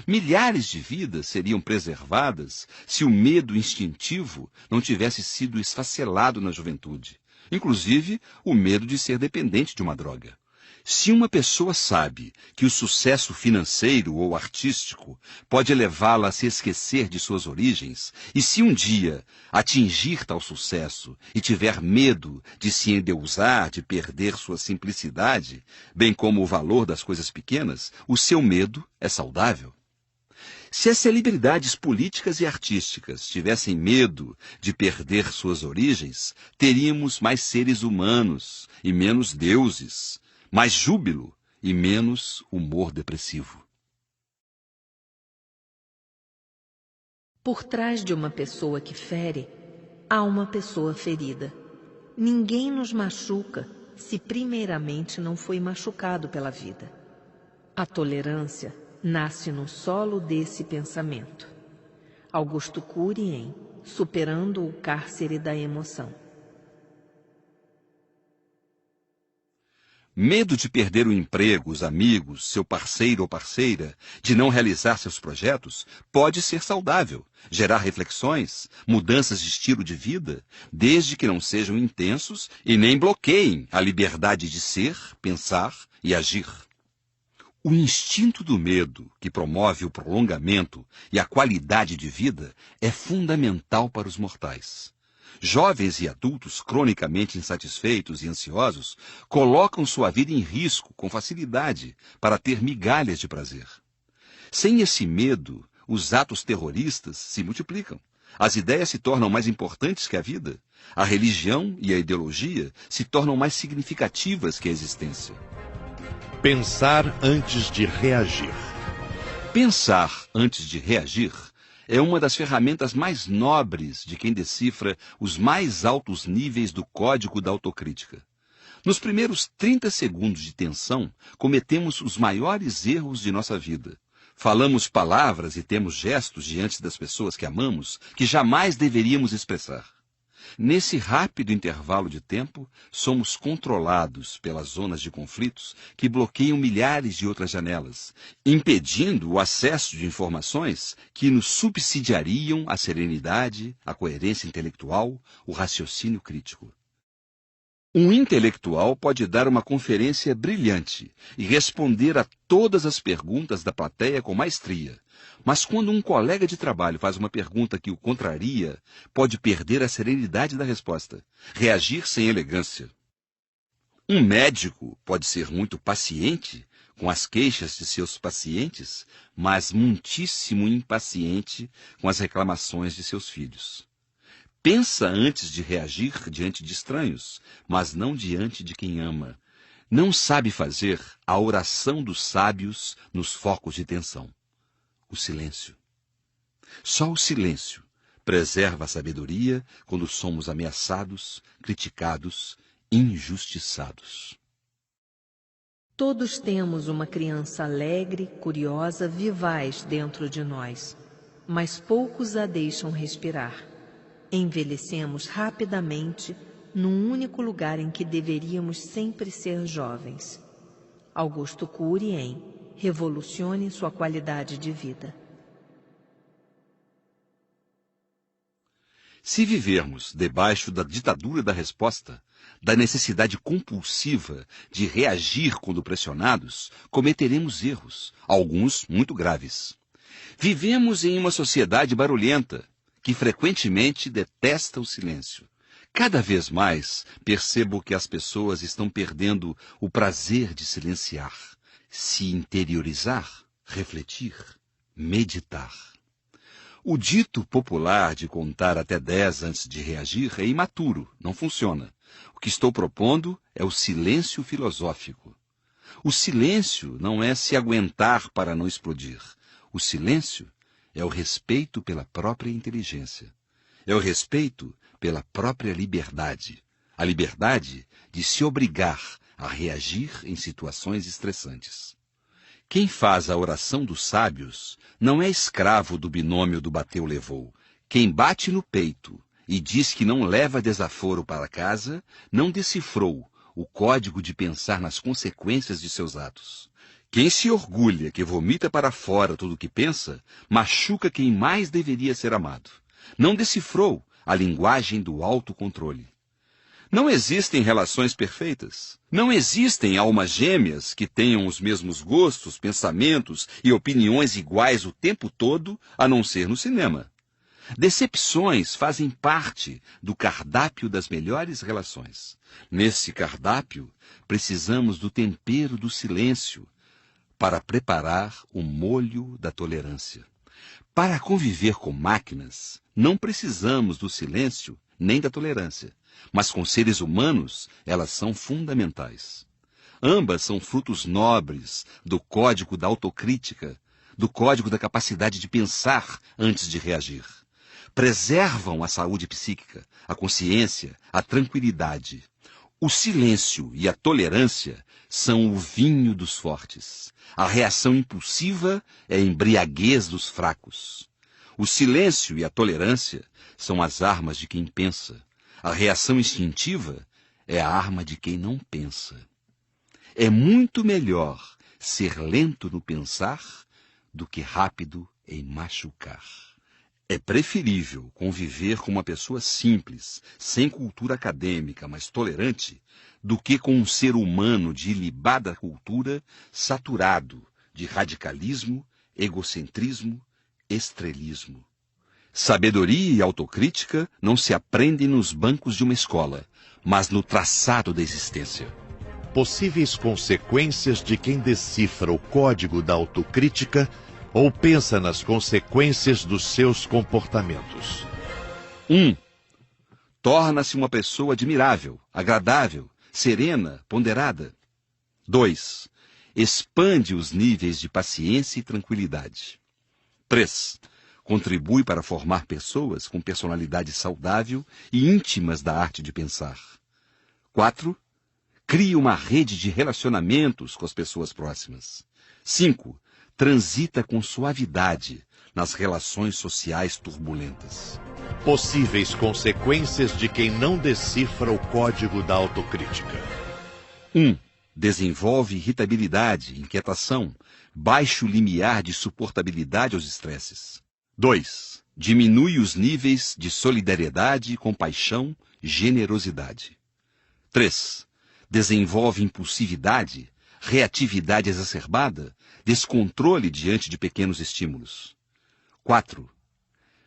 Milhares de vidas seriam preservadas se o medo instintivo não tivesse sido esfacelado na juventude, inclusive o medo de ser dependente de uma droga. Se uma pessoa sabe que o sucesso financeiro ou artístico pode levá-la a se esquecer de suas origens, e se um dia atingir tal sucesso e tiver medo de se endeusar, de perder sua simplicidade, bem como o valor das coisas pequenas, o seu medo é saudável. Se as celebridades políticas e artísticas tivessem medo de perder suas origens, teríamos mais seres humanos e menos deuses, mais júbilo e menos humor depressivo. Por trás de uma pessoa que fere, há uma pessoa ferida. Ninguém nos machuca se primeiramente não foi machucado pela vida. A tolerância nasce no solo desse pensamento. Augusto Cury em Superando o Cárcere da Emoção. Medo de perder o emprego, os amigos, seu parceiro ou parceira, de não realizar seus projetos, pode ser saudável, gerar reflexões, mudanças de estilo de vida, desde que não sejam intensos e nem bloqueiem a liberdade de ser, pensar e agir. O instinto do medo, que promove o prolongamento e a qualidade de vida, é fundamental para os mortais. Jovens e adultos cronicamente insatisfeitos e ansiosos colocam sua vida em risco com facilidade para ter migalhas de prazer. Sem esse medo, os atos terroristas se multiplicam. As ideias se tornam mais importantes que a vida. A religião e a ideologia se tornam mais significativas que a existência. Pensar antes de reagir. Pensar antes de reagir é uma das ferramentas mais nobres de quem decifra os mais altos níveis do código da autocrítica. Nos primeiros 30 segundos de tensão, cometemos os maiores erros de nossa vida. Falamos palavras e temos gestos diante das pessoas que amamos que jamais deveríamos expressar. Nesse rápido intervalo de tempo, somos controlados pelas zonas de conflitos que bloqueiam milhares de outras janelas, impedindo o acesso de informações que nos subsidiariam a serenidade, a coerência intelectual, o raciocínio crítico. Um intelectual pode dar uma conferência brilhante e responder a todas as perguntas da plateia com maestria. Mas quando um colega de trabalho faz uma pergunta que o contraria, pode perder a serenidade da resposta, reagir sem elegância. Um médico pode ser muito paciente com as queixas de seus pacientes, mas muitíssimo impaciente com as reclamações de seus filhos. Pensa antes de reagir diante de estranhos, mas não diante de quem ama. Não sabe fazer a oração dos sábios nos focos de tensão. O silêncio. Só o silêncio preserva a sabedoria quando somos ameaçados, criticados, injustiçados. Todos temos uma criança alegre, curiosa, vivaz dentro de nós, mas poucos a deixam respirar. Envelhecemos rapidamente num único lugar em que deveríamos sempre ser jovens. Augusto Cury em Revolucione sua qualidade de vida. Se vivermos debaixo da ditadura da resposta, da necessidade compulsiva de reagir quando pressionados, cometeremos erros, alguns muito graves. Vivemos em uma sociedade barulhenta, que frequentemente detesta o silêncio. Cada vez mais percebo que as pessoas estão perdendo o prazer de silenciar, se interiorizar, refletir, meditar. O dito popular de contar até 10 antes de reagir é imaturo, não funciona. O que estou propondo é o silêncio filosófico. O silêncio não é se aguentar para não explodir. O silêncio é o respeito pela própria inteligência. É o respeito pela própria liberdade. A liberdade de se obrigar a reagir em situações estressantes. Quem faz a oração dos sábios não é escravo do binômio do bateu-levou. Quem bate no peito e diz que não leva desaforo para casa, não decifrou o código de pensar nas consequências de seus atos. Quem se orgulha que vomita para fora tudo o que pensa, machuca quem mais deveria ser amado. Não decifrou a linguagem do autocontrole. Não existem relações perfeitas. Não existem almas gêmeas que tenham os mesmos gostos, pensamentos e opiniões iguais o tempo todo, a não ser no cinema. Decepções fazem parte do cardápio das melhores relações. Nesse cardápio, precisamos do tempero do silêncio para preparar o molho da tolerância. Para conviver com máquinas, não precisamos do silêncio nem da tolerância, mas com seres humanos, elas são fundamentais. Ambas são frutos nobres do código da autocrítica, do código da capacidade de pensar antes de reagir. Preservam a saúde psíquica, a consciência, a tranquilidade. O silêncio e a tolerância são o vinho dos fortes. A reação impulsiva é a embriaguez dos fracos. O silêncio e a tolerância são as armas de quem pensa. A reação instintiva é a arma de quem não pensa. é muito melhor ser lento no pensar do que rápido em machucar. É preferível conviver com uma pessoa simples, sem cultura acadêmica, mas tolerante, do que com um ser humano de ilibada cultura, saturado de radicalismo, egocentrismo, estrelismo. Sabedoria e autocrítica não se aprendem nos bancos de uma escola, mas no traçado da existência. Possíveis consequências de quem decifra o código da autocrítica ou pensa nas consequências dos seus comportamentos. 1. Torna-se uma pessoa admirável, agradável, serena, ponderada. 2. Expande os níveis de paciência e tranquilidade. 3. Contribui para formar pessoas com personalidade saudável e íntimas da arte de pensar. 4. Cria uma rede de relacionamentos com as pessoas próximas. 5. Transita com suavidade nas relações sociais turbulentas. Possíveis consequências de quem não decifra o código da autocrítica. 1. Desenvolve irritabilidade, inquietação, baixo limiar de suportabilidade aos estresses. 2. Diminui os níveis de solidariedade, compaixão, generosidade. 3. Desenvolve impulsividade, reatividade exacerbada, descontrole diante de pequenos estímulos. 4.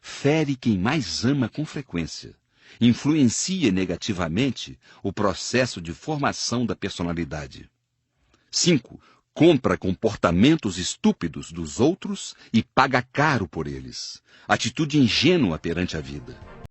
Fere quem mais ama com frequência. Influencia negativamente o processo de formação da personalidade. 5. Compra comportamentos estúpidos dos outros e paga caro por eles. Atitude ingênua perante a vida.